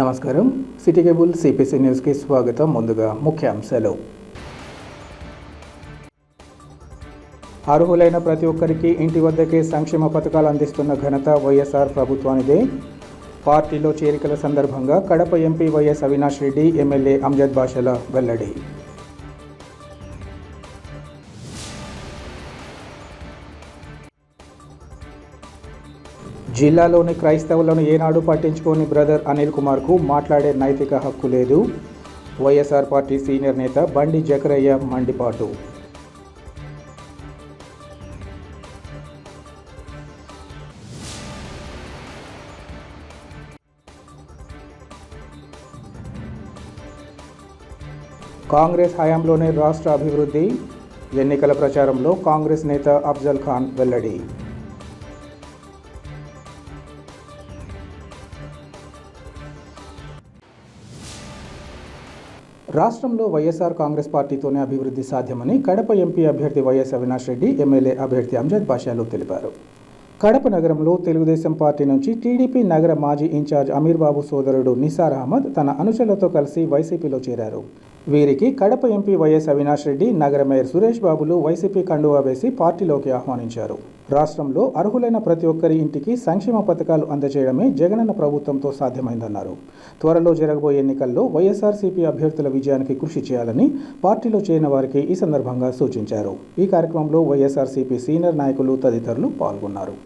నమస్కారం. City cable CPC న్యూస్కి స్వాగతం. ముందుగా ముఖ్యాంశాలు. అర్హులైన ప్రతి ఒక్కరికి ఇంటి వద్దకే సంక్షేమ పథకాలు అందిస్తున్న ఘనత వైఎస్ఆర్ ప్రభుత్వానిదే. పార్టీలో చేరికల సందర్భంగా Kadapa MP YS Avinash Reddy, MLA Amjad బాషాల వెల్లడి. జిల్లాలోని క్రైస్తవులను ఏనాడు పట్టించుకోని బ్రదర్ అనిల్ కుమార్కు మాట్లాడే నైతిక హక్కు లేదు. వైఎస్ఆర్ పార్టీ సీనియర్ నేత బండి జకరయ్య మండిపాటు. కాంగ్రెస్ హయాంలోనే రాష్ట్ర అభివృద్ధి. ఎన్నికల ప్రచారంలో కాంగ్రెస్ నేత అఫ్జల్ ఖాన్ వెల్లడి. రాష్ట్రంలో వైఎస్ఆర్ కాంగ్రెస్ పార్టీతోనే అభివృద్ధి సాధ్యమని కడప ఎంపీ అభ్యర్థి వైఎస్ అవినాష్ రెడ్డి, ఎమ్మెల్యే అభ్యర్థి అంజద్ బాషాలు తెలిపారు. కడప నగరంలో తెలుగుదేశం పార్టీ నుంచి టీడీపీ నగర మాజీ ఇన్ఛార్జ్ అమీర్ బాబు సోదరుడు నిసార్ అహ్మద్ తన అనుచరులతో కలిసి వైసీపీలో చేరారు. వీరికి కడప ఎంపీ వైఎస్ అవినాష్ రెడ్డి, నగర మేయర్ సురేష్ బాబులు వైసీపీ కండువా వేసి పార్టీలోకి ఆహ్వానించారు. రాష్ట్రంలో అర్హులైన ప్రతి ఒక్కరి ఇంటికి సంక్షేమ పథకాలు అందజేయడమే జగనన్న ప్రభుత్వంతో సాధ్యమైందన్నారు. త్వరలో జరగబోయే ఎన్నికల్లో వైఎస్ఆర్సీపీ అభ్యర్థుల విజయానికి కృషి చేయాలని పార్టీలో చేరిన వారికి ఈ సందర్భంగా సూచించారు. ఈ కార్యక్రమంలో వైఎస్ఆర్సీపీ సీనియర్ నాయకులు తదితరులు పాల్గొన్నారు.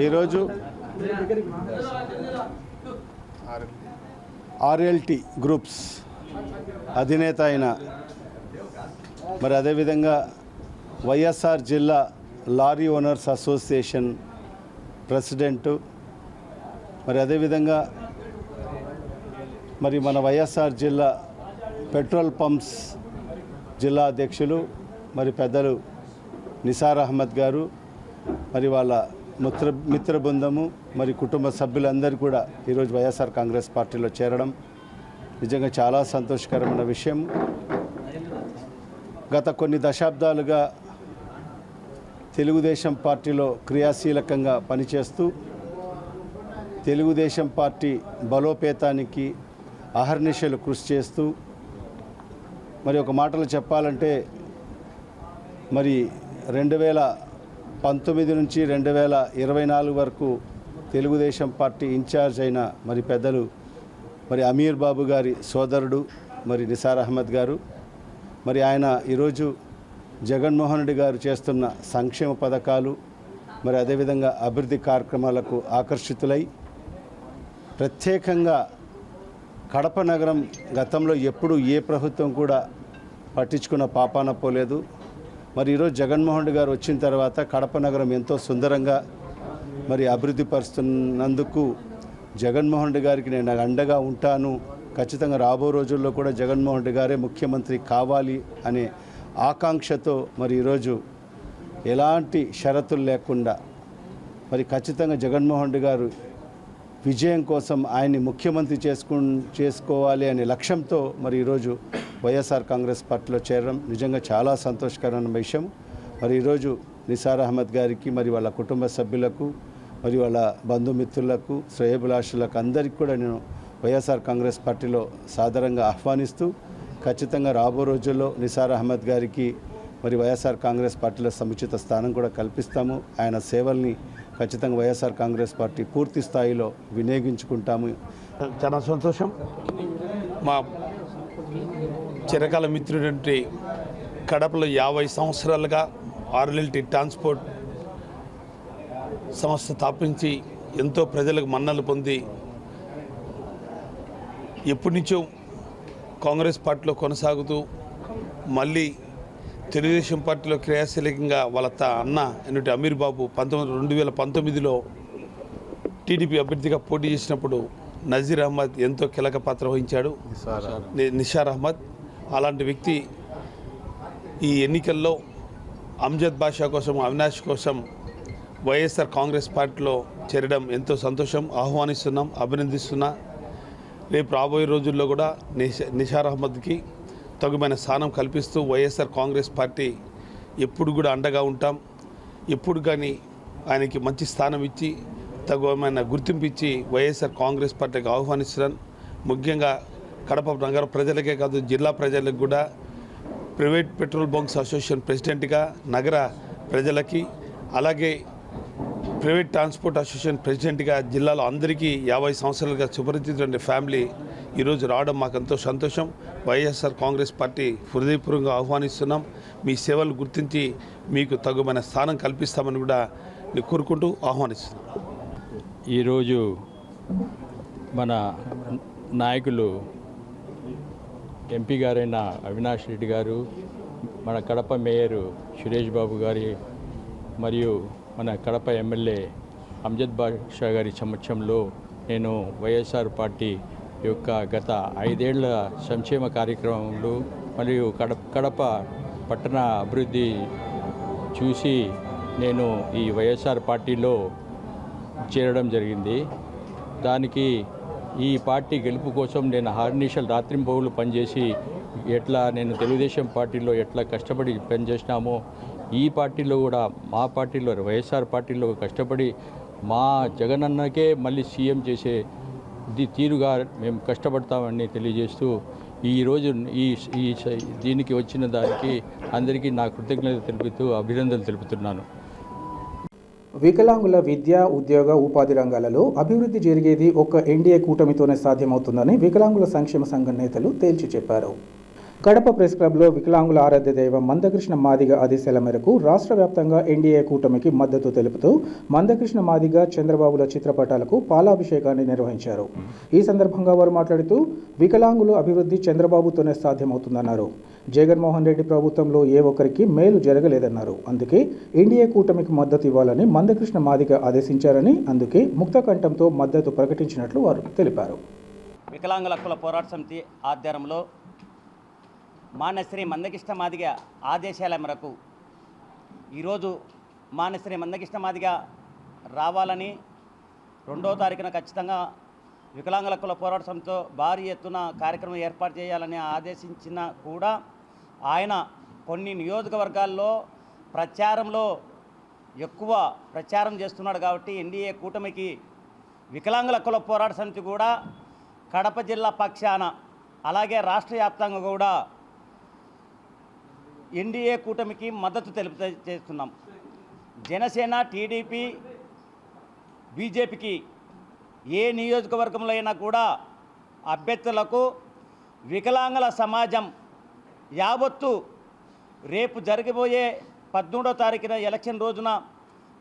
ఈరోజు ఆర్ఎల్టీ గ్రూప్స్ అధినేత అయిన మరి అదేవిధంగా వైఎస్ఆర్ జిల్లా లారీ ఓనర్స్ అసోసియేషన్ ప్రెసిడెంటు, మరి అదేవిధంగా మరి మన వైఎస్ఆర్ జిల్లా పెట్రోల్ పంప్స్ జిల్లా అధ్యక్షులు మరి పెద్దలు నిసార్ అహ్మద్ గారు, మరి వాళ్ళ మిత్ర బృందము, మరి కుటుంబ సభ్యులందరూ కూడా ఈరోజు వైఎస్ఆర్ కాంగ్రెస్ పార్టీలో చేరడం నిజంగా చాలా సంతోషకరమైన విషయం. గత కొన్ని దశాబ్దాలుగా తెలుగుదేశం పార్టీలో క్రియాశీలకంగా పనిచేస్తూ తెలుగుదేశం పార్టీ బలోపేతానికి అహర్నిశలు కృషి చేస్తూ, మరి ఒక మాటలో చెప్పాలంటే మరి 2019 నుంచి 2024 వరకు తెలుగుదేశం పార్టీ ఇన్ఛార్జ్ అయిన మరి పెద్దలు మరి అమీర్ బాబు గారి సోదరుడు మరి నిసార్ అహ్మద్ గారు, మరి ఆయన ఈరోజు జగన్మోహన్ రెడ్డి గారు చేస్తున్న సంక్షేమ పథకాలు మరి అదేవిధంగా అభివృద్ధి కార్యక్రమాలకు ఆకర్షితులై ప్రత్యేకంగా కడప నగరం గతంలో ఎప్పుడు ఏ ప్రభుత్వం కూడా పట్టించుకున్న పాపాన పోలేదు. మరి ఈరోజు జగన్మోహన్ రెడ్డి గారు వచ్చిన తర్వాత కడప నగరం ఎంతో సుందరంగా మరి అభివృద్ధి పరుస్తున్నందుకు జగన్మోహన్ రెడ్డి గారికి నేను అండగా ఉంటాను, ఖచ్చితంగా రాబో రోజుల్లో కూడా జగన్మోహన్ రెడ్డి గారే ముఖ్యమంత్రి కావాలి అనే ఆకాంక్షతో మరి ఈరోజు ఎలాంటి షరతులు లేకుండా మరి ఖచ్చితంగా జగన్మోహన్ రెడ్డి గారు విజయం కోసం ఆయన్ని ముఖ్యమంత్రి చేసుకోవాలి అనే లక్ష్యంతో మరి ఈరోజు వైఎస్ఆర్ కాంగ్రెస్ పార్టీలో చేరడం నిజంగా చాలా సంతోషకరమైన విషయం. మరి ఈరోజు నిసార్ అహ్మద్ గారికి, మరి వాళ్ళ కుటుంబ సభ్యులకు, మరి వాళ్ళ బంధుమిత్రులకు, శ్రేయోభిలాషులకు అందరికీ కూడా నేను వైఎస్ఆర్ కాంగ్రెస్ పార్టీలో సాదరంగా ఆహ్వానిస్తూ ఖచ్చితంగా రాబో రోజుల్లో నిసార్ అహ్మద్ గారికి మరి వైఎస్ఆర్ కాంగ్రెస్ పార్టీలో సముచిత స్థానం కూడా కల్పిస్తాము. ఆయన సేవల్ని ఖచ్చితంగా వైఎస్ఆర్ కాంగ్రెస్ పార్టీ పూర్తి స్థాయిలో వినియోగించుకుంటాము. చాలా సంతోషం. మా చిరకాల మిత్రుడంటే కడపలో 50 సంవత్సరాలుగా ఆర్ఎల్టీ ట్రాన్స్పోర్ట్ సంస్థ స్థాపించి ఎంతో ప్రజలకు మన్నలు పొంది ఎప్పటి నుంచో కాంగ్రెస్ పార్టీలో కొనసాగుతూ మళ్ళీ తెలుగుదేశం పార్టీలో క్రియాశీలకంగా వాళ్ళ అన్న ఎన్నుటి అమీర్ బాబు 2019లో టీడీపీ అభ్యర్థిగా పోటీ చేసినప్పుడు నజీర్ అహ్మద్ ఎంతో కీలక పాత్ర వహించాడు. నిషార్ అహ్మద్ అలాంటి వ్యక్తి ఈ ఎన్నికల్లో అమ్జద్ బాషా కోసం, అవినాష్ కోసం వైఎస్ఆర్ కాంగ్రెస్ పార్టీలో చేరడం ఎంతో సంతోషం, ఆహ్వానిస్తున్నాం, అభినందిస్తున్నా. రేపు రాబోయే రోజుల్లో కూడా నిషార్ అహ్మద్కి తగుమైన స్థానం కల్పిస్తూ వైఎస్ఆర్ కాంగ్రెస్ పార్టీ ఎప్పుడు కూడా అండగా ఉంటాం. ఎప్పుడు కానీ ఆయనకి మంచి స్థానం ఇచ్చి తగుమైన గుర్తింపు ఇచ్చి వైఎస్ఆర్ కాంగ్రెస్ పార్టీకి ఆహ్వానిస్తున్నాను. ముఖ్యంగా కడప నగర ప్రజలకే కాదు, జిల్లా ప్రజలకు కూడా ప్రైవేట్ పెట్రోల్ బంక్స్ అసోసియేషన్ ప్రెసిడెంట్గా నగర ప్రజలకి, అలాగే ప్రైవేట్ ట్రాన్స్పోర్ట్ అసోసియేషన్ ప్రెసిడెంట్గా జిల్లాలో అందరికీ 50 సంవత్సరాలుగా సుపరిచితున్న ఫ్యామిలీ ఈరోజు రావడం మాకు ఎంతో సంతోషం. వైఎస్ఆర్ కాంగ్రెస్ పార్టీ హృదయపూర్వకంగా ఆహ్వానిస్తున్నాం. మీ సేవలు గుర్తించి మీకు తగుమైన స్థానం కల్పిస్తామని కూడా కోరుకుంటూ ఆహ్వానిస్తున్నాం. ఈరోజు మన నాయకులు ఎంపీ గారైన అవినాష్ రెడ్డి గారు, మన కడప మేయరు సురేష్ బాబు గారి మరియు మన కడప ఎమ్మెల్యే అమ్జద్ బాషా గారి సమక్షంలో నేను వైఎస్ఆర్ పార్టీ యొక్క గత 5 ఏళ్ల సంక్షేమ కార్యక్రమాలు మరియు కడప పట్టణ అభివృద్ధి చూసి నేను ఈ వైఎస్ఆర్ పార్టీలో చేరడం జరిగింది. దానికి ఈ పార్టీ గెలుపు కోసం నేను హార్నిషల్ రాత్రింబౌలు పనిచేసి ఎట్లా నేను తెలుగుదేశం పార్టీలో ఎట్లా కష్టపడి పనిచేసినామో ఈ పార్టీలో కూడా, మా పార్టీలో వైఎస్ఆర్ పార్టీలో కష్టపడి మా జగనన్నకే మళ్ళీ సీఎం చేసే తీరుగా మేము కష్టపడతామని తెలియజేస్తూ ఈరోజు ఈ దీనికి వచ్చిన దానికి అందరికీ నా కృతజ్ఞత తెలుపుతూ అభినందనలు తెలుపుతున్నాను. వికలాంగుల విద్య, ఉద్యోగ, ఉపాధి రంగాలలో అభివృద్ధి జరిగేది ఒక్క ఎన్డీఏ కూటమితోనే సాధ్యమవుతుందని వికలాంగుల సంక్షేమ సంఘం నేతలు తేల్చి చెప్పారు. కడప ప్రెస్ క్లబ్లో వికలాంగుల ఆరాధ్య దైవం మందకృష్ణ మాదిగ ఆదేశాల మేరకు రాష్ట్ర వ్యాప్తంగా ఎన్డీఏ కూటమికి మద్దతు తెలుపుతూ మందకృష్ణ మాదిగ, చంద్రబాబుల చిత్రపటాలకు పాలాభిషేకాన్ని నిర్వహించారు. ఈ సందర్భంగా వారు మాట్లాడుతూ వికలాంగుల అభివృద్ధి చంద్రబాబుతోనే సాధ్యమవుతుందన్నారు. జగన్మోహన్ రెడ్డి ప్రభుత్వంలో ఏ ఒక్కరికి మేలు జరగలేదన్నారు. అందుకే ఎన్డీఏ కూటమికి మద్దతు ఇవ్వాలని మందకృష్ణ మాదిగ ఆదేశించారని, అందుకే ముక్తకంఠంతో మద్దతు ప్రకటించినట్లు వారు తెలిపారు. వికలాంగుల హక్కుల పోరాట సమితి ఆధ్వర్యంలో మాన్యశ్రీ మందకృష్ణ మాదిగ ఆదేశాల మేరకు ఈరోజు మాన్యశ్రీ మందకృష్ణ మాదిగ రావాలని 2వ తారీఖున ఖచ్చితంగా వికలాంగుల హక్కుల పోరాట సమితితో భారీ ఎత్తున కార్యక్రమం ఏర్పాటు చేయాలని ఆదేశించిన కూడా ఆయన కొన్ని నియోజకవర్గాల్లో ప్రచారంలో ఎక్కువ ప్రచారం చేస్తున్నాడు. కాబట్టి ఎన్డీఏ కూటమికి వికలాంగుల హక్కుల పోరాట సమితి కూడా కడప జిల్లా పక్షాన, అలాగే రాష్ట్ర వ్యాప్తంగా కూడా ఎన్డీఏ కూటమికి మద్దతు చేస్తున్నాం. జనసేన, టీడీపీ, బీజేపీకి ఏ నియోజకవర్గంలో అయినా కూడా అభ్యర్థులకు వికలాంగుల సమాజం యావత్తు రేపు జరగబోయే 13వ తారీఖున ఎలక్షన్ రోజున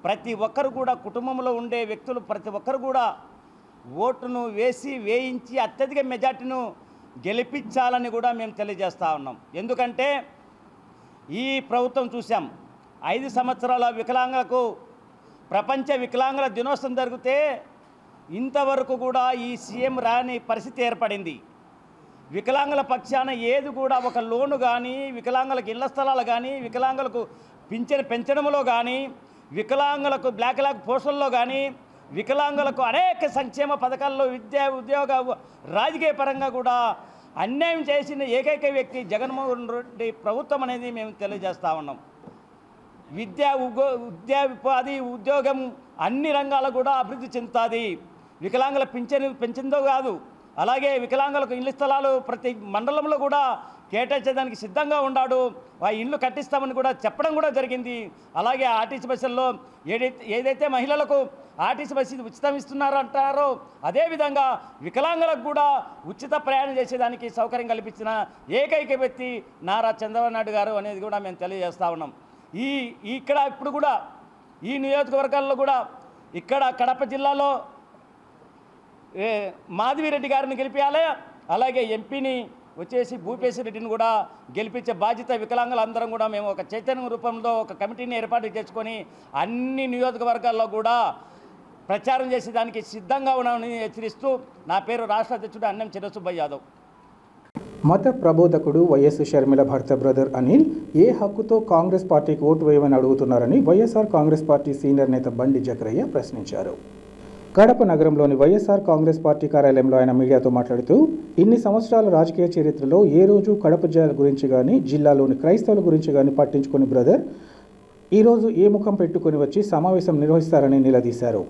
ప్రతి ఒక్కరు కూడా, కుటుంబంలో ఉండే వ్యక్తులు ప్రతి ఒక్కరు కూడా ఓటును వేయించి అత్యధిక మెజార్టీను గెలిపించాలని కూడా మేము తెలియజేస్తూ ఉన్నాం. ఎందుకంటే ఈ ప్రభుత్వం చూసాం, 5 సంవత్సరాల వికలాంగులకు ప్రపంచ వికలాంగుల దినోత్సవం జరిగితే ఇంతవరకు కూడా ఈ సీఎం రాని పరిస్థితి ఏర్పడింది. వికలాంగుల పక్షాన ఏది కూడా ఒక లోను కానీ, వికలాంగులకు ఇళ్ల స్థలాలు కానీ, వికలాంగులకు పింఛను పెంచడంలో కానీ, వికలాంగులకు బ్లాక్ పోస్టుల్లో కానీ, వికలాంగులకు అనేక సంక్షేమ పథకాల్లో విద్య, ఉద్యోగ, రాజకీయ పరంగా కూడా అన్యాయం చేసిన ఏకైక వ్యక్తి జగన్మోహన్ రెడ్డి ప్రభుత్వం అనేది మేము తెలియజేస్తూ ఉన్నాం. విద్య, ఉపాధి, ఉద్యోగం అన్ని రంగాలు కూడా అభివృద్ధి చెందుతుంది. వికలాంగుల పెంచిందో కాదు, అలాగే వికలాంగులకు ఇళ్ల స్థలాలు ప్రతి మండలంలో కూడా కేటాయించడానికి సిద్ధంగా ఉన్నాడు. ఆ ఇండ్లు కట్టిస్తామని కూడా చెప్పడం కూడా జరిగింది. అలాగే ఆర్టీసీ బస్సుల్లో ఏదైతే మహిళలకు ఆర్టీసీ బస్సు ఉచితం ఇస్తున్నారో అంటారో అదేవిధంగా వికలాంగులకు కూడా ఉచిత ప్రయాణం చేసేదానికి సౌకర్యం కల్పించిన ఏకైక వ్యక్తి నారా చంద్రబాబు నాయుడు గారు అనేది కూడా మేము తెలియజేస్తూ ఉన్నాం. ఇక్కడ ఇప్పుడు కూడా ఈ నియోజకవర్గాల్లో కూడా ఇక్కడ కడప జిల్లాలో మాధవిరెడ్డి గారిని గెలిపించాలి. అలాగే ఎంపీని వచ్చేసి భూపేశ్ రెడ్డిని కూడా గెలిపించే బాధ్యత వికలాంగులందరం కూడా మేము ఒక చైతన్య రూపంలో ఒక కమిటీని ఏర్పాటు చేసుకొని అన్ని నియోజకవర్గాల్లో కూడా ప్రచారం చేసేదానికి సిద్ధంగా ఉన్నామని హెచ్చరిస్తూ నా పేరు రాష్ట్ర అధ్యక్షుడు అన్నం చిరసుబ్బయ్య యాదవ్. మత ప్రబోధకుడు వైఎస్ షర్మిల భర్త బ్రదర్ అనిల్ ఏ హక్కుతో కాంగ్రెస్ పార్టీకి ఓటు వేయమని అడుగుతున్నారని వైఎస్ఆర్ కాంగ్రెస్ పార్టీ సీనియర్ నేత బండి జకరయ్య ప్రశ్నించారు. కడప నగరంలోని వైఎస్ఆర్ కాంగ్రెస్ పార్టీ కార్యాలయంలో ఆయన మీడియాతో మాట్లాడుతూ ఇన్ని సంవత్సరాల రాజకీయ చరిత్రలో ఏ రోజు కడప జిల్లా గురించి కానీ జిల్లాలోని క్రైస్తవుల గురించి కానీ పట్టించుకుని బ్రదర్ ఈరోజు ఏ ముఖం పెట్టుకుని వచ్చి సమావేశం నిర్వహిస్తారని నిలదీశారు.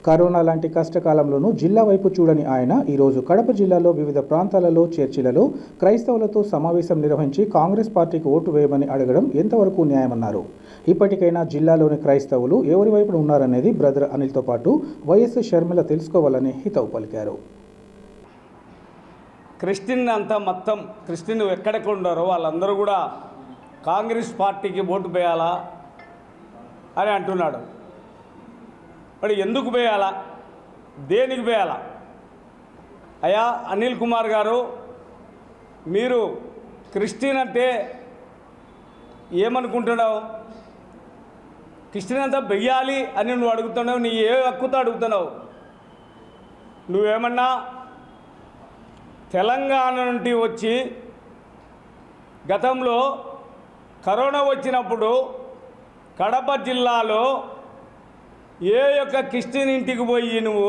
కరోనా లాంటి కష్టకాలంలోనూ జిల్లా వైపు చూడని ఆయన ఈరోజు కడప జిల్లాలో వివిధ ప్రాంతాలలో చర్చిలలో క్రైస్తవులతో సమావేశం నిర్వహించి కాంగ్రెస్ పార్టీకి ఓటు వేయమని అడగడం ఎంతవరకు న్యాయమన్నారు. ఇప్పటికైనా జిల్లాలోని క్రైస్తవులు ఎవరి వైపున ఉన్నారనేది బ్రదర్ అనిల్తో పాటు వైఎస్ షర్మిల తెలుసుకోవాలని హితవు పలికారు. క్రిస్టియన్ అంతా మొత్తం క్రిస్టియన్ ఎక్కడెక్కడ ఉన్నారో వాళ్ళందరూ కూడా కాంగ్రెస్ పార్టీకి ఓటు వేయాలా అని అంటున్నాడు. మరి ఎందుకు వేయాలా, దేనికి వేయాలా? అయ్యా అనిల్ కుమార్ గారు, మీరు క్రిస్టియన్ అంటే ఏమనుకుంటున్నావు? క్రిస్టియన్ అంతా వెయ్యాలి అని నువ్వు అడుగుతున్నావు. నీ ఏ హక్కుతో అడుగుతున్నావు? నువ్వేమన్నా తెలంగాణ నుండి వచ్చి గతంలో కరోనా వచ్చినప్పుడు కడప జిల్లాలో ఏ యొక్క క్రిస్టియన్ ఇంటికి పోయి నువ్వు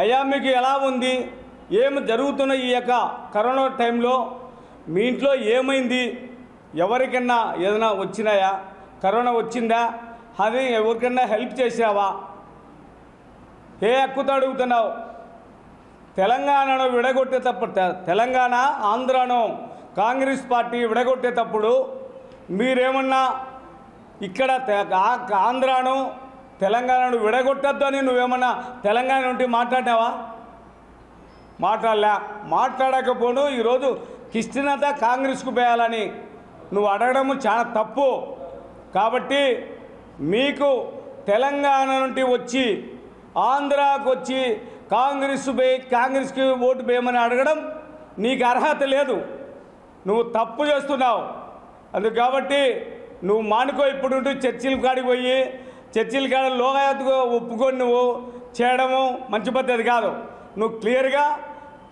అయ్యా మీకు ఎలా ఉంది, ఏమి జరుగుతున్న ఈ యొక్క కరోనా టైంలో మీ ఇంట్లో ఏమైంది, ఎవరికన్నా ఏదైనా వచ్చినాయా, కరోనా వచ్చిందా, అది ఎవరికన్నా హెల్ప్ చేసావా, ఏ హక్కుతో అడుగుతున్నావు? తెలంగాణను విడగొట్టేటప్పుడు తెలంగాణ ఆంధ్రాను కాంగ్రెస్ పార్టీ విడగొట్టేటప్పుడు మీరేమన్నా ఇక్కడ ఆంధ్రాను తెలంగాణను విడగొట్టద్దు అని నువ్వేమన్నా తెలంగాణ నుండి మాట్లాడినావా? మాట్లాడకపోను ఈరోజు క్రిస్టియన్ అంతా కాంగ్రెస్కు పోయాలని నువ్వు అడగడము చాలా తప్పు. కాబట్టి మీకు తెలంగాణ నుండి వచ్చి ఆంధ్రాకు వచ్చి కాంగ్రెస్కి ఓటు వేయమని అడగడం నీకు అర్హత లేదు. నువ్వు తప్పు చేస్తున్నావు. అందుకు కాబట్టి నువ్వు మానుకో. ఇప్పుడు చర్చిల కాడికి పోయి చర్చిల కాడ లోకాయత్తుగా ఒప్పుకొని నువ్వు చేయడము మంచి పద్ధతి కాదు. నువ్వు క్లియర్గా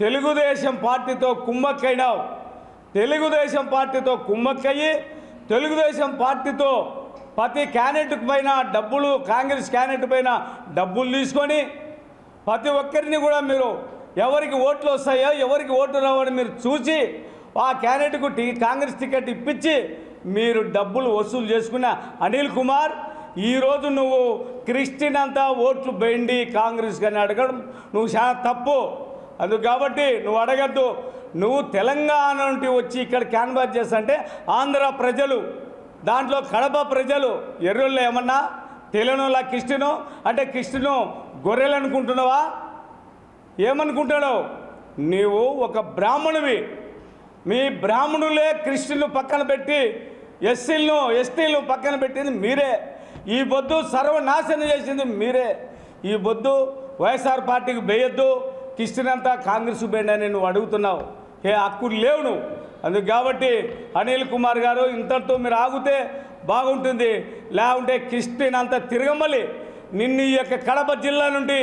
తెలుగుదేశం పార్టీతో కుమ్మక్కైనావు. తెలుగుదేశం పార్టీతో కుమ్మక్కయ్యి తెలుగుదేశం పార్టీతో ప్రతి క్యాండిడేట్ పైన డబ్బులు, కాంగ్రెస్ క్యాండిడేట్ పైన డబ్బులు తీసుకొని ప్రతి ఒక్కరిని కూడా మీరు ఎవరికి ఓట్లు వస్తాయో ఎవరికి ఓట్లు రావని మీరు చూసి ఆ క్యాండిడేట్కు కాంగ్రెస్ టికెట్ ఇప్పించి మీరు డబ్బులు వసూలు చేసుకున్న అనిల్ కుమార్, ఈరోజు నువ్వు క్రిస్టియన్ అంతా ఓట్లు బెండి కాంగ్రెస్ కానీ అడగడం నువ్వు చాలా తప్పు. అందుకు కాబట్టి నువ్వు అడగద్దు. నువ్వు తెలంగాణ నుండి వచ్చి ఇక్కడ క్యాన్వాస్ చేస్తుంటే ఆంధ్ర ప్రజలు, దాంట్లో కడప ప్రజలు ఎర్రోళ్ళు ఏమన్నా తెలియనోళ్ళ క్రిస్టియను అంటే క్రిస్టియను గొర్రెలు అనుకుంటున్నావా? ఏమనుకుంటున్నావు? నీవు ఒక బ్రాహ్మణువి. మీ బ్రాహ్మణులే క్రిస్టియన్లు పక్కన పెట్టి ఎస్టీలను పక్కన పెట్టింది మీరే. ఈ బొద్దు సర్వనాశనం చేసింది మీరే. ఈ బొద్దు వైఎస్ఆర్ పార్టీకి వేయొద్దు, క్రిస్టియన్ అంతా కాంగ్రెస్ బెండ్ అని నువ్వు అడుగుతున్నావు. ఏ హక్కు లేవు నువ్వు. అందుకు కాబట్టి అనిల్ కుమార్ గారు ఇంతటితో మీరు ఆగితే బాగుంటుంది. లేకుంటే క్రిస్టియన్ అంతా తిరగమల్లి నిన్ను ఈ యొక్క కడప జిల్లా నుండి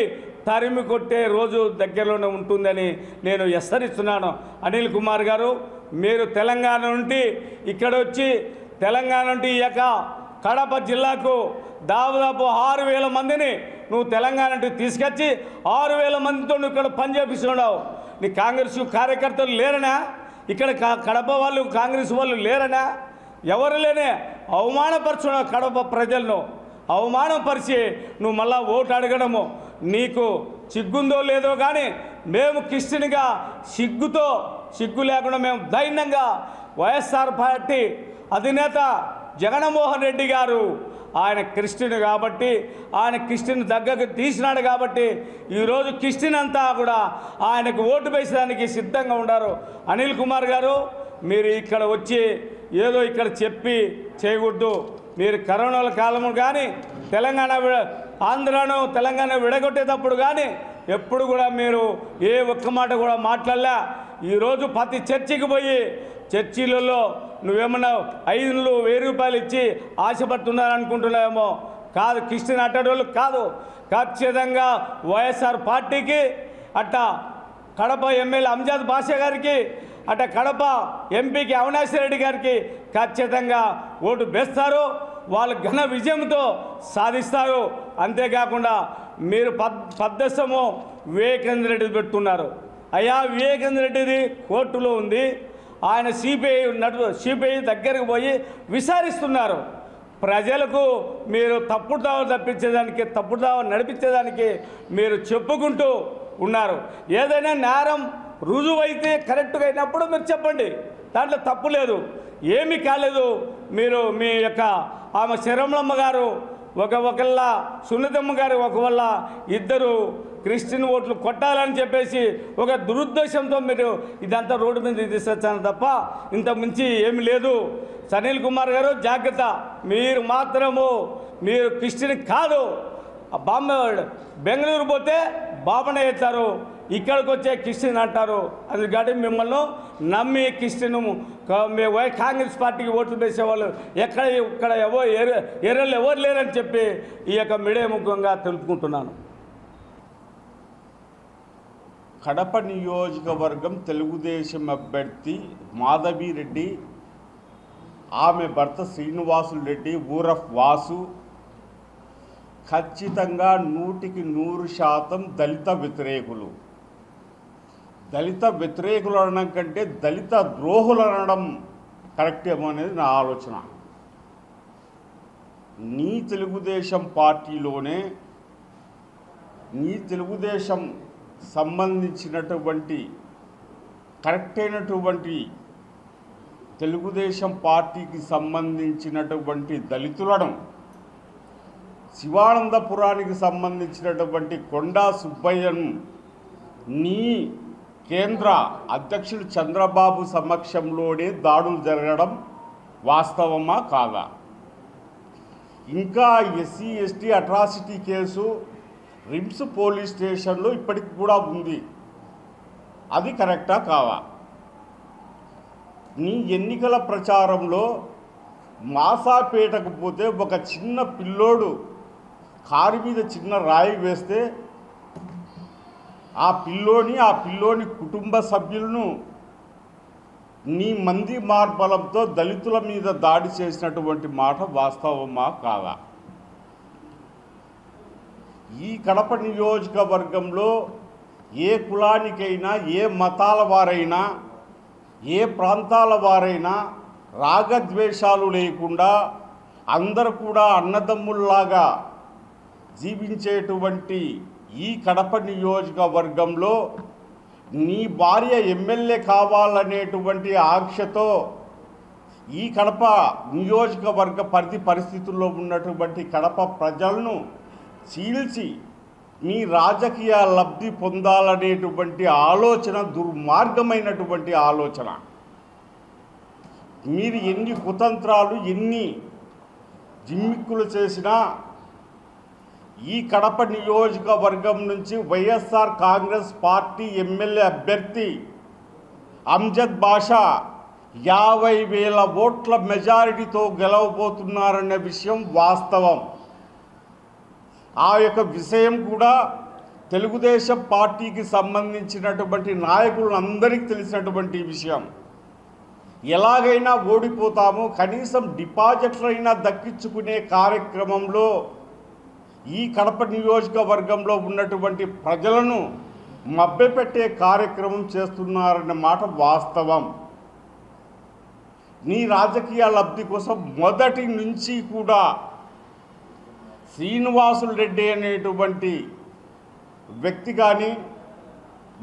తరిమి కొట్టే రోజు దగ్గరలోనే ఉంటుందని నేను హెచ్చరిస్తున్నాను. అనిల్ కుమార్ గారు, మీరు తెలంగాణ నుండి ఇక్కడ వచ్చి తెలంగాణ నుండి ఈ యొక్క కడప జిల్లాకు దాదాపు 6,000 మందిని నువ్వు తెలంగాణ నుండి తీసుకొచ్చి 6,000 మందితో నువ్వు ఇక్కడ పనిచేపిస్తున్నావు. నీ కాంగ్రెస్ కార్యకర్తలు లేరనా? ఇక్కడ కడప వాళ్ళు కాంగ్రెస్ వాళ్ళు లేరనా? ఎవరు లేనే అవమానపరుచున్నావు. కడప ప్రజలను అవమానపరిచి నువ్వు మళ్ళా ఓటు అడగడము నీకు సిగ్గుందో లేదో కానీ మేము క్రిస్టియన్గా సిగ్గు లేకుండా మేము ధైర్యంగా వైఎస్ఆర్ పార్టీ అధినేత జగన్మోహన్ రెడ్డి గారు ఆయన క్రిస్టియన్ కాబట్టి ఆయన క్రిస్టియన్ దగ్గరకు తీసినాడు కాబట్టి ఈరోజు క్రిస్టియన్ అంతా కూడా ఆయనకు ఓటు వేసేదానికి సిద్ధంగా ఉన్నారు. అనిల్ కుమార్ గారు, మీరు ఇక్కడ వచ్చి ఏదో ఇక్కడ చెప్పి చేయకూడదు. మీరు కరోనా కాలము కానీ ఆంధ్రాను తెలంగాణ విడగొట్టేటప్పుడు కానీ ఎప్పుడు కూడా మీరు ఏ ఒక్క మాట కూడా మాట్లాడలే. ఈరోజు ప్రతి చర్చికి పోయి చర్చిలలో నువ్వేమన్నా 5,000 రూపాయలు ఇచ్చి ఆశపడుతున్నారనుకుంటున్నావేమో. కాదు, క్రిస్టియన్ అట్టడోళ్ళు కాదు. ఖచ్చితంగా వైఎస్ఆర్ పార్టీకి అట్టా కడప ఎమ్మెల్యే అంజద్ బాషా గారికి అట్టా కడప ఎంపీకి అవినాష్ రెడ్డి గారికి ఖచ్చితంగా ఓటు వేస్తారు. వాళ్ళు ఘన విజయంతో సాధిస్తారు. అంతేకాకుండా మీరు పద్దసము వివేకానంద రెడ్డి పెట్టున్నారు. అయ్యా, వివేకానంద రెడ్డిది కోర్టులో ఉంది. ఆయన సిబిఐ దగ్గరకు పోయి విచారిస్తున్నారు. ప్రజలకు మీరు తప్పుదావ నడిపించేదానికి మీరు చెప్పుకుంటూ ఉన్నారు. ఏదైనా నేరం రుజువైతే కరెక్ట్గా అయినప్పుడు మీరు చెప్పండి, దాంట్లో తప్పు లేదు, ఏమీ కాలేదు. మీరు మీ యొక్క ఆమె శరమలమ్మ గారు ఒకళ్ళ సునీతమ్మ గారు ఒకవల్ల ఇద్దరు క్రిస్టియన్ ఓట్లు కొట్టాలని చెప్పేసి ఒక దురుద్దేశంతో మీరు ఇదంతా రోడ్డు మీద తీసుకొచ్చాను తప్ప ఇంత మించి ఏమి లేదు. అనిల్ కుమార్ గారు జాగ్రత్త, మీరు క్రిస్టియన్ కాదు. బెంగళూరు పోతే బాబనే ఎత్తారు, ఇక్కడికి వచ్చే క్రిస్టియన్ అంటారు. అందుకని మిమ్మల్ని నమ్మి క్రిస్టియన్ కాంగ్రెస్ పార్టీకి ఓట్లు వేసేవాళ్ళు ఇక్కడ ఏరియాలో ఎవరు లేరని చెప్పి ఈ యొక్క మీడియా ముఖంగా తెలుపుకుంటున్నాను. కడప నియోజకవర్గం తెలుగుదేశం అభ్యర్థి మాధవిరెడ్డి, ఆమె భర్త శ్రీనివాసులు రెడ్డి ఊరఫ్ వాసు ఖచ్చితంగా 100% దళిత వ్యతిరేకులు. దళిత వ్యతిరేకులు అనడం కంటే దళిత ద్రోహులు అనడం కరెక్ట్ ఏమో అనేది నా ఆలోచన. నీ తెలుగుదేశం పార్టీలోనే నీ తెలుగుదేశం సంబంధించినటువంటి కరెక్ట్ అయినటువంటి తెలుగుదేశం పార్టీకి సంబంధించినటువంటి దళితులను, శివానందపురానికి సంబంధించినటువంటి కొండా సుబ్బయ్యను నీ కేంద్ర అధ్యక్షుడు చంద్రబాబు సమక్షంలోనే దాడులు జరగడం వాస్తవమా కాదా? ఇంకా SC ST atrocity case RIMS police స్టేషన్లో ఇప్పటికి కూడా ఉంది, అది కరెక్టా కావా? నీ ఎన్నికల ప్రచారంలో మాసాపేటకు పోతే ఒక చిన్న పిల్లోడు కారు మీద చిన్న రాయి వేస్తే ఆ పిల్లోని కుటుంబ సభ్యులను నీ మంది మార్బలంతో దళితుల మీద దాడి చేసినటువంటి మాట వాస్తవమా కాదా? ఈ కడప నియోజకవర్గంలో ఏ కులానికైనా, ఏ మతాల వారైనా, ఏ ప్రాంతాల వారైనా రాగద్వేషాలు లేకుండా అందరూ కూడా అన్నదమ్ముల్లాగా జీవించేటువంటి ఈ కడప నియోజకవర్గంలో నీ భార్య ఎమ్మెల్యే కావాలనేటువంటి ఆంక్షతో ఈ కడప నియోజకవర్గ పరిస్థితుల్లో ఉన్నటువంటి కడప ప్రజలను చీల్చి మీ రాజకీయ లబ్ధి పొందాలనేటువంటి ఆలోచన దుర్మార్గమైనటువంటి ఆలోచన. మీరు ఎన్ని కుతంత్రాలు, ఎన్ని జిమ్మిక్కులు చేసినా ఈ కడప నియోజకవర్గం నుంచి వైఎస్ఆర్ కాంగ్రెస్ పార్టీ ఎమ్మెల్యే అభ్యర్థి అంజద్ బాషా 50,000 ఓట్ల మెజారిటీతో గెలవబోతున్నారనే విషయం వాస్తవం. ఆ యొక్క విషయం కూడా తెలుగుదేశం పార్టీకి సంబంధించినటువంటి నాయకులందరికీ తెలిసినటువంటి విషయం. ఎలాగైనా ఓడిపోతాము, కనీసం డిపాజిట్లైనా దక్కించుకునే కార్యక్రమంలో ఈ కడప నియోజకవర్గంలో ఉన్నటువంటి ప్రజలను మభ్యపెట్టే కార్యక్రమం చేస్తున్నారన్న మాట వాస్తవం. నీ రాజకీయ లబ్ధి కోసం మొదటి నుంచి కూడా శ్రీనివాసులు రెడ్డి అనేటువంటి వ్యక్తి కానీ,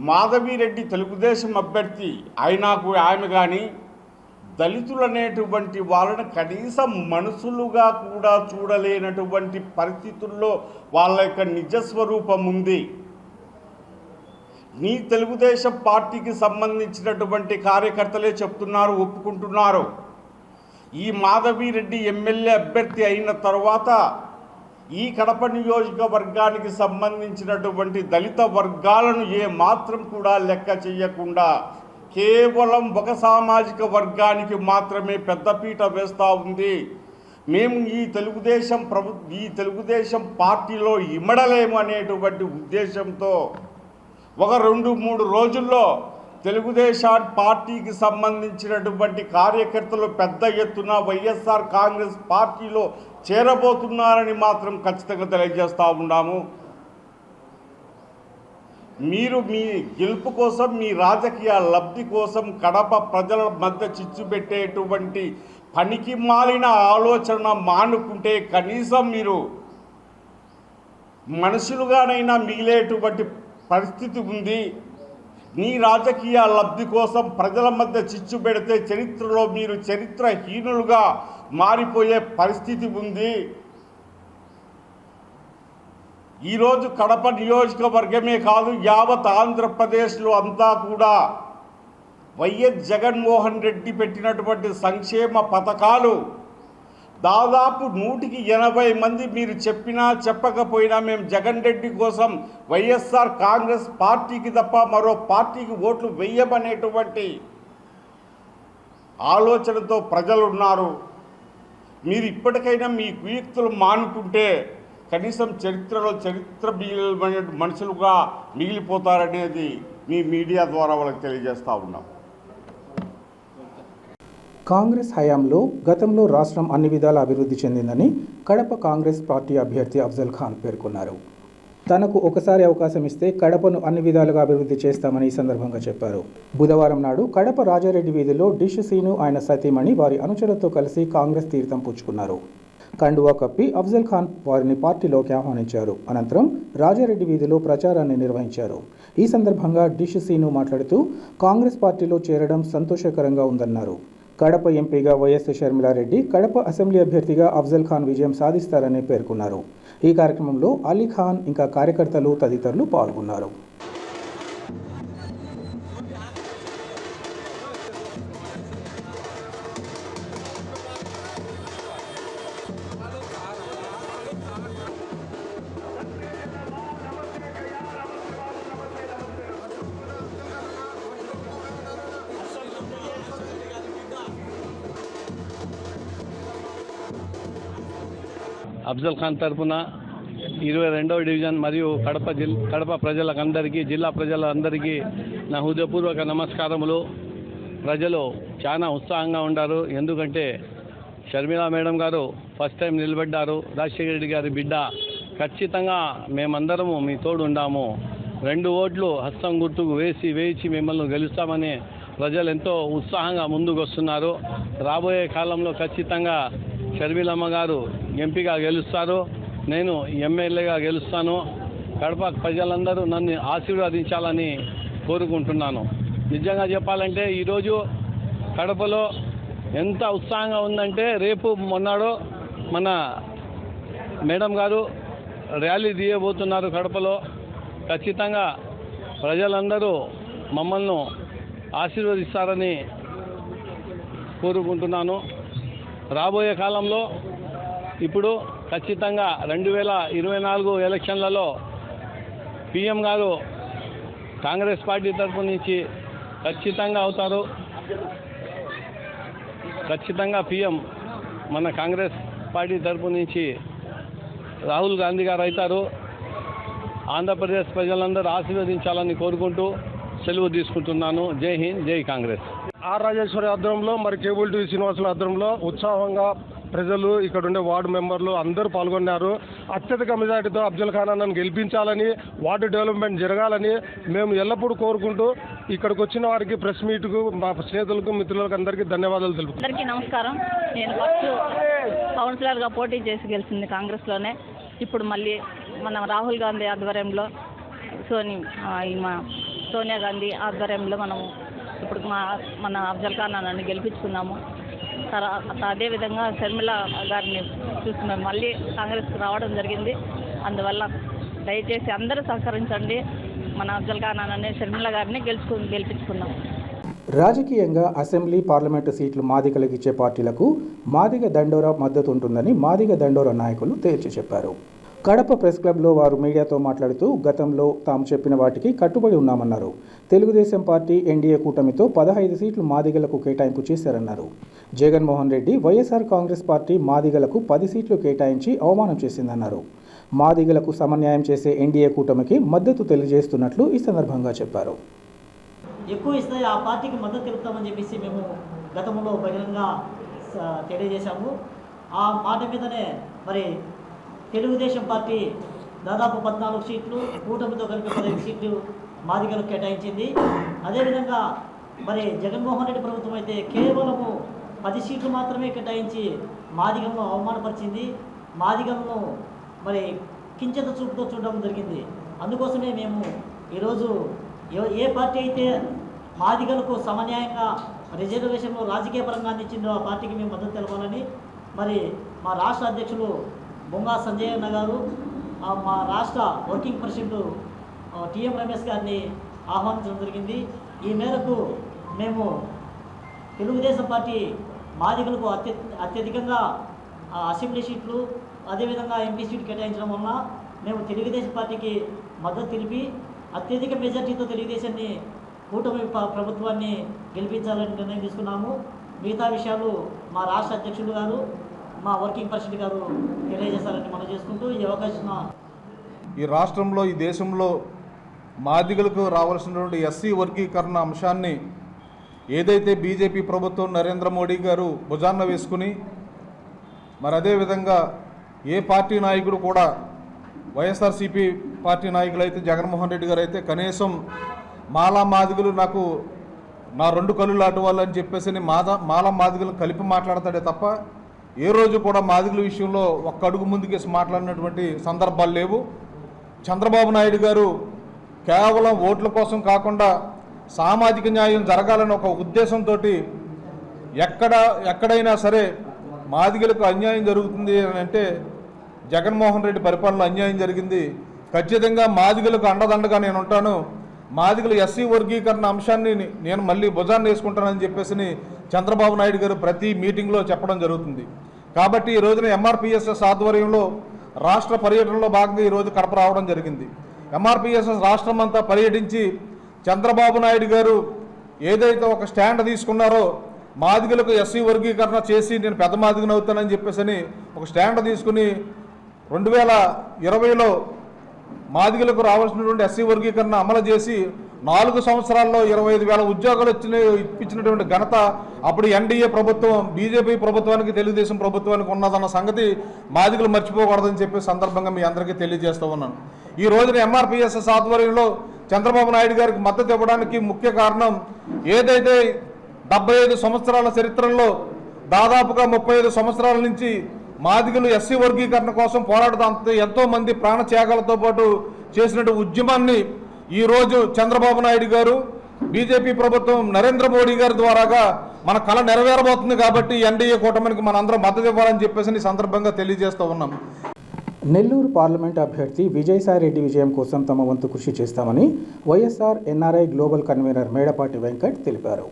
మాధవిరెడ్డి తెలుగుదేశం అభ్యర్థి ఆమె కానీ దళితులు అనేటువంటి వాళ్ళని కనీసం మనుషులుగా కూడా చూడలేనటువంటి పరిస్థితుల్లో వాళ్ళ యొక్క నిజస్వరూపం ఉంది. నీ తెలుగుదేశం పార్టీకి సంబంధించినటువంటి కార్యకర్తలే చెప్తున్నారు, ఒప్పుకుంటున్నారు. ఈ మాధవిరెడ్డి ఎమ్మెల్యే అభ్యర్థి అయిన తర్వాత ఈ కడప నియోజకవర్గానికి సంబంధించినటువంటి దళిత వర్గాలను మాత్రం కూడా లెక్క చేయకుండా కేవలం ఒక సామాజిక వర్గానికి మాత్రమే పెద్దపీట వేస్తూ ఉంది. మేము ఈ తెలుగుదేశం పార్టీలో ఇమడలేము అనేటువంటి ఉద్దేశంతో ఒక 2-3 రోజుల్లో తెలుగుదేశం పార్టీకి సంబంధించినటువంటి కార్యకర్తలు పెద్ద ఎత్తున వైఎస్ఆర్ కాంగ్రెస్ పార్టీలో చేరబోతున్నారని మాత్రం ఖచ్చితంగా తెలియజేస్తూ ఉన్నాము. మీరు మీ గెలుపు కోసం, మీ రాజకీయ లబ్ధి కోసం కడప ప్రజల మధ్య చిచ్చు పెట్టేటువంటి పనికి మాలిన ఆలోచన మానుకుంటే కనీసం మీరు మనుషులుగానైనా మిగిలేటువంటి పరిస్థితి ఉంది. నీ రాజకీయ లబ్ధి కోసం ప్రజల మధ్య చిచ్చు పెడితే చరిత్రలో మీరు చరిత్రహీనులుగా మారిపోయే పరిస్థితి ఉంది. ఈరోజు కడప నియోజకవర్గమే కాదు, యావత్ ఆంధ్రప్రదేశ్లో అంతా కూడా వైఎస్ జగన్మోహన్ రెడ్డి పెట్టినటువంటి సంక్షేమ పథకాలు దాదాపు 180 మంది మీరు చెప్పినా చెప్పకపోయినా మేము జగన్ రెడ్డి కోసం వైఎస్ఆర్ కాంగ్రెస్ పార్టీకి తప్ప మరో పార్టీకి ఓట్లు వేయమనేటువంటి ఆలోచనతో ప్రజలు ఉన్నారు. మీరు ఇప్పటికైనా మీ కుయుక్తులు మానుకుంటే కనీసం చరిత్రలో చరిత్ర మనుషులుగా మిగిలిపోతారనేది మీ మీడియా ద్వారా వాళ్ళకి తెలియజేస్తూ ఉన్నాం. కాంగ్రెస్ హయాంలో గతంలో రాష్ట్రం అన్ని విధాల అభివృద్ధి చెందిందని కడప కాంగ్రెస్ పార్టీ అభ్యర్థి అఫ్జల్ ఖాన్ పేర్కొన్నారు. తనకు ఒకసారి అవకాశం ఇస్తే కడపను అన్ని విధాలుగా అభివృద్ధి చేస్తామని ఈ సందర్భంగా చెప్పారు. బుధవారం నాడు కడప రాజారెడ్డి వీధిలో డిష్ సీను ఆయన సతీమణి వారి అనుచరులతో కలిసి కాంగ్రెస్ తీర్థం పుచ్చుకున్నారు. కండువా కప్పి అఫ్జల్ ఖాన్ వారిని పార్టీలోకి ఆహ్వానించారు. అనంతరం రాజారెడ్డి వీధిలో ప్రచారాన్ని నిర్వహించారు. ఈ సందర్భంగా డిష్ సీను మాట్లాడుతూ కాంగ్రెస్ పార్టీలో చేరడం సంతోషకరంగా ఉందన్నారు. కడప ఎంపీగా వైఎస్ షర్మిలారెడ్డి, కడప అసెంబ్లీ అభ్యర్థిగా అఫ్జల్ ఖాన్ విజయం సాధిస్తారని పేర్కొన్నారు. ఈ కార్యక్రమంలో అలీ ఖాన్ ఇంకా కార్యకర్తలు తదితరులు పాల్గొన్నారు. అఫ్జల్ ఖాన్ తరఫున 22వ డివిజన్ మరియు కడప ప్రజలకందరికీ, జిల్లా ప్రజలందరికీ నా హృదయపూర్వక నమస్కారములు. ప్రజలు చాలా ఉత్సాహంగా ఉన్నారు. ఎందుకంటే షర్మిలా మేడం గారు ఫస్ట్ టైం నిలబడ్డారు. రాజశేఖర రెడ్డి గారి బిడ్డ. ఖచ్చితంగా మేమందరము మీ తోడు ఉండాము. 2 ఓట్లు హస్తం గుర్తుకు వేయించి మిమ్మల్ని గెలుస్తామని ప్రజలు ఎంతో ఉత్సాహంగా ముందుకు వస్తున్నారు. రాబోయే కాలంలో ఖచ్చితంగా షర్మిలమ్మ గారు ఎంపీగా గెలుస్తారు, నేను ఎమ్మెల్యేగా గెలుస్తాను. కడప ప్రజలందరూ నన్ను ఆశీర్వదించాలని కోరుకుంటున్నాను. నిజంగా చెప్పాలంటే ఈరోజు కడపలో ఎంత ఉత్సాహంగా ఉందంటే, రేపు మొన్నాడు మన మేడం గారు ర్యాలీ తీయబోతున్నారు కడపలో. ఖచ్చితంగా ప్రజలందరూ మమ్మల్ని ఆశీర్వదిస్తారని కోరుకుంటున్నాను. రాబోయే కాలంలో ఇప్పుడు ఖచ్చితంగా 2024 ఎలక్షన్లలో పిఎం గారు కాంగ్రెస్ పార్టీ తరఫు నుంచి ఖచ్చితంగా అవుతారు. ఖచ్చితంగా పిఎం మన కాంగ్రెస్ పార్టీ తరఫు నుంచి రాహుల్ గాంధీ గారు అవుతారు. ఆంధ్రప్రదేశ్ ప్రజలందరూ ఆశీర్వదించాలని కోరుకుంటూ సెలవు తీసుకుంటున్నాను. జై హింద్, జై కాంగ్రెస్. ఆర్ రాజేశ్వరి ఆధ్వర్యంలో మరి కేబుల్ టీవీ శ్రీనివాసుల ఆధ్వర్యంలో ఉత్సాహంగా ప్రజలు, ఇక్కడ ఉండే వార్డు మెంబర్లు అందరూ పాల్గొన్నారు. అత్యధిక మెజార్టీతో అఫ్జల్ ఖాన్ అన్నను గెలిపించాలని, వార్డు డెవలప్మెంట్ జరగాలని మేము ఎల్లప్పుడూ కోరుకుంటూ ఇక్కడికి వచ్చిన వారికి, ప్రెస్ మీట్కు, మా స్నేహితులకు, మిత్రులకు అందరికీ ధన్యవాదాలు తెలుపుతున్నాను. అందరికీ నమస్కారం. నేను ఫస్ట్ కౌన్సిలర్గా పోటీ చేసి గెలిచింది కాంగ్రెస్లోనే. ఇప్పుడు మళ్ళీ మన రాహుల్ గాంధీ ఆధ్వర్యంలో సోనియా గాంధీ ఆధ్వర్యంలో మనము ఇప్పుడు మన అఫ్జల్ ఖాన్ అన్నని గెలిపించుకున్నాము. అదేవిధంగా షర్మిల గారిని చూసి మేము మళ్ళీ కాంగ్రెస్కి రావడం జరిగింది. అందువల్ల దయచేసి అందరూ సహకరించండి. మన అఫ్జల్ ఖాన్ అన్నని షర్మిల గారిని గెలిపించుకున్నాం. రాజకీయంగా అసెంబ్లీ పార్లమెంటు సీట్లు మాదిగలకు ఇచ్చే పార్టీలకు మాదిగ దండోరా మద్దతు ఉంటుందని మాదిగ దండోరా నాయకులు తేల్చి చెప్పారు. కడప ప్రెస్ క్లబ్లో వారు మీడియాతో మాట్లాడుతూ గతంలో తాము చెప్పిన వాటికి కట్టుబడి ఉన్నామన్నారు. తెలుగుదేశం పార్టీ ఎన్డీఏ కూటమితో 15 సీట్లు మాదిగలకు కేటాయింపు చేశారన్నారు. జగన్మోహన్ రెడ్డి వైఎస్ఆర్ కాంగ్రెస్ పార్టీ మాదిగలకు 10 సీట్లు కేటాయించి అవమానం చేసిందన్నారు. మాదిగలకు సమన్యాయం చేసే ఎన్డీఏ కూటమికి మద్దతు తెలియజేస్తున్నట్లు ఈ సందర్భంగా చెప్పారు. ఎక్కువ ఇస్తే ఆ పార్టీకి మద్దతు తెలుపుతామని చెప్పేసి మేము గతంలో బహిరంగంగా తెలియజేశాము. ఆ మాట మీదనే మరి తెలుగుదేశం పార్టీ దాదాపు 14 సీట్లు, కూటమితో కలిపి 15 సీట్లు మాదిగలకు కేటాయించింది. అదేవిధంగా మరి జగన్మోహన్ రెడ్డి ప్రభుత్వం అయితే కేవలము 10 సీట్లు మాత్రమే కేటాయించి మాదిగలను అవమానపరిచింది. మాదిగలను మరి కించెత చూపుతో చూడడం జరిగింది. అందుకోసమే మేము ఈరోజు ఏ పార్టీ అయితే మాదిగలకు సమన్యాయంగా రిజర్వేషన్లో రాజకీయ పరంగా అందించిందో ఆ పార్టీకి మేము మద్దతు తెలపాలని మరి మా రాష్ట్ర అధ్యక్షులు బొంగా సంజయ్ అన్న గారు, మా రాష్ట్ర వర్కింగ్ ప్రెసిడెంట్ టీఎం రమేష్ గారిని ఆహ్వానించడం జరిగింది. ఈ మేరకు మేము తెలుగుదేశం పార్టీ మాదిగలకు అత్యధికంగా అసెంబ్లీ సీట్లు అదేవిధంగా ఎంపీ సీట్లు కేటాయించడం వలన మేము తెలుగుదేశం పార్టీకి మద్దతు తెలిపి అత్యధిక మెజార్టీతో తెలుగుదేశాన్ని కూటమి ప్రభుత్వాన్ని గెలిపించాలని నిర్ణయం తీసుకున్నాము. మిగతా విషయాలు మా రాష్ట్ర అధ్యక్షులు గారు, మా వర్కింగ్ ప్రెసిడెంట్ గారు తెలియజేస్తారని మనం చేసుకుంటూ ఈ అవకాశం ఈ రాష్ట్రంలో ఈ దేశంలో మాదిగలకు రావాల్సినటువంటి ఎస్సీ వర్గీకరణ అంశాన్ని ఏదైతే బీజేపీ ప్రభుత్వం నరేంద్ర మోడీ గారు భుజాన్న వేసుకుని మరి అదేవిధంగా ఏ పార్టీ నాయకుడు కూడా వైఎస్ఆర్సీపీ పార్టీ నాయకులు అయితే జగన్మోహన్ రెడ్డి గారు అయితే కనీసం మాలా మాదిగలు నాకు నా 2 కళ్ళు లాంటి వాళ్ళు అని చెప్పేసి మాలా మాదిగలు కలిపి మాట్లాడతాడే తప్ప ఏ రోజు కూడా మాదిగల విషయంలో ఒక్క అడుగు ముందుకేసి మాట్లాడినటువంటి సందర్భాలు లేవు. చంద్రబాబు నాయుడు గారు కేవలం ఓట్ల కోసం కాకుండా సామాజిక న్యాయం జరగాలని ఒక ఉద్దేశంతో ఎక్కడైనా సరే మాదిగలకు అన్యాయం జరుగుతుంది అని అంటే జగన్మోహన్ రెడ్డి పరిపాలనలో అన్యాయం జరిగింది. ఖచ్చితంగా మాదిగలకు అండదండగా నేను ఉంటాను. మాదిగలు ఎస్సీ వర్గీకరణ అంశాన్ని నేను మళ్ళీ భుజాన్ని వేసుకుంటానని చెప్పేసి చంద్రబాబు నాయుడు గారు ప్రతి మీటింగ్లో చెప్పడం జరుగుతుంది. కాబట్టి ఈ రోజున ఎంఆర్పిఎస్ఎస్ ఆధ్వర్యంలో రాష్ట్ర పర్యటనలో భాగంగా ఈరోజు కడప రావడం జరిగింది. ఎంఆర్పిఎస్ఎస్ రాష్ట్రం అంతా పర్యటించి చంద్రబాబు నాయుడు గారు ఏదైతే ఒక స్టాండ్ తీసుకున్నారో మాదిగలకు ఎస్సీ వర్గీకరణ చేసి నేను పెద్ద మాదిగను అవుతానని చెప్పేసి ఒక స్టాండ్ తీసుకుని 2020లో మాదిగలకు రావాల్సినటువంటి ఎస్సీ వర్గీకరణ అమలు చేసి 4 సంవత్సరాల్లో 25,000 ఉద్యోగాలు ఇప్పించినటువంటి ఘనత అప్పుడు ఎన్డీఏ ప్రభుత్వం బీజేపీ ప్రభుత్వానికి తెలుగుదేశం ప్రభుత్వానికి ఉన్నదన్న సంగతి మాదిగలు మర్చిపోకూడదని చెప్పే సందర్భంగా మీ అందరికీ తెలియజేస్తూ ఉన్నాను. ఈ రోజున ఎంఆర్పిఎస్ఎస్ ఆధ్వర్యంలో చంద్రబాబు నాయుడు గారికి మద్దతు ఇవ్వడానికి ముఖ్య కారణం ఏదైతే 75 సంవత్సరాల చరిత్రలో దాదాపుగా 35 సంవత్సరాల నుంచి మాదిగలు ఎస్సీ వర్గీకరణ కోసం పోరాడుతూ ఎంతోమంది ప్రాణత్యాగాలతో పాటు చేసినటువంటి ఉద్యమాన్ని ఈరోజు చంద్రబాబు నాయుడు గారు బీజేపీ ప్రభుత్వం నరేంద్ర మోడీ గారి ద్వారాగా మన కళ నెరవేరబోతుంది. కాబట్టి ఎన్డీఏ కూటమికి మనందరం మద్దతు ఇవ్వాలని చెప్పేసి ఈ సందర్భంగా తెలియజేస్తూ ఉన్నాం. నెల్లూరు పార్లమెంట్ అభ్యర్థి విజయసాయిరెడ్డి విజయం కోసం తమ వంతు కృషి చేస్తామని YSR NRI global convener Medapati Venkat తెలిపారు.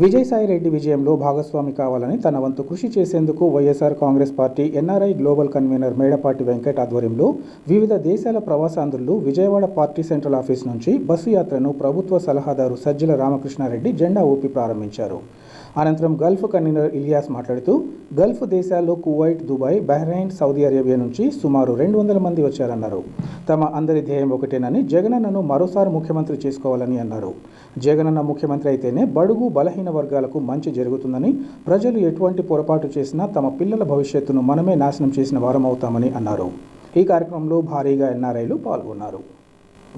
విజయసాయిరెడ్డి విజయంలో భాగస్వామి కావాలని తన వంతు కృషి చేసేందుకు YSR Congress party NRI global convener Medapati Venkat ఆధ్వర్యంలో వివిధ దేశాల ప్రవాసాంధ్రులు విజయవాడ పార్టీ సెంట్రల్ ఆఫీస్ నుంచి బస్సు యాత్రను ప్రభుత్వ సలహాదారు సజ్జల రామకృష్ణారెడ్డి జెండా ఊపి ప్రారంభించారు. అనంతరం గల్ఫ్ కన్వీనర్ ఇలియాస్ మాట్లాడుతూ గల్ఫ్ దేశాల్లో Kuwait, Dubai, Bahrain, Saudi Arabia నుంచి సుమారు 200 మంది వచ్చారన్నారు. తమ అందరి ధ్యేయం ఒకటేనని జగనన్నను మరోసారి ముఖ్యమంత్రి చేసుకోవాలని అన్నారు. జగనన్న ముఖ్యమంత్రి అయితేనే బడుగు బలహీన వర్గాలకు మంచి జరుగుతుందని, ప్రజలు ఎటువంటి పొరపాటు చేసినా తమ పిల్లల భవిష్యత్తును మనమే నాశనం చేసిన వారం అవుతామని అన్నారు. ఈ కార్యక్రమంలో భారీగా ఎన్ఆర్ఐలు పాల్గొన్నారు.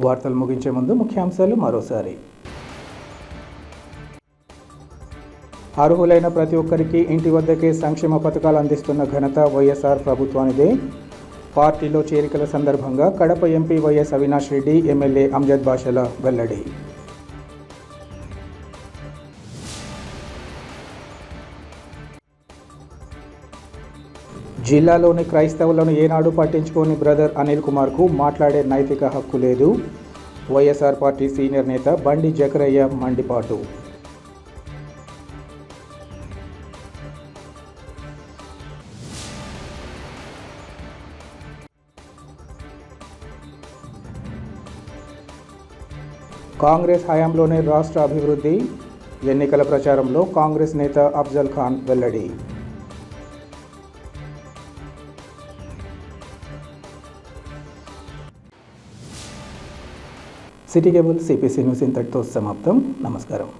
వార్తలు ముగించే ముందు ముఖ్యాంశాలు మరోసారి. అర్హులైన ప్రతి ఒక్కరికి ఇంటి వద్దకే సంక్షేమ పథకాలు అందిస్తున్న ఘనత వైఎస్ఆర్ ప్రభుత్వానిదే. పార్టీలో చేరికల సందర్భంగా Kadapa MP YS Avinash Reddy, MLA Amjad బాషాల వెల్లడి. జిల్లాలోని క్రైస్తవులను ఏనాడు పట్టించుకోని బ్రదర్ అనిల్ కుమార్కు మాట్లాడే నైతిక హక్కు లేదు. వైఎస్ఆర్ పార్టీ సీనియర్ నేత బండి జకరయ్య మండిపాటు. కాంగ్రెస్ హయాంలోనే రాష్ట్ర అభివృద్ధి. ఎన్నికల ప్రచారంలో కాంగ్రెస్ నేత అఫ్జల్ ఖాన్ వెల్లడి. సిటీ కేబుల్ సిపిసి న్యూస్ ఇంతటితో సమాప్తం. నమస్కారం.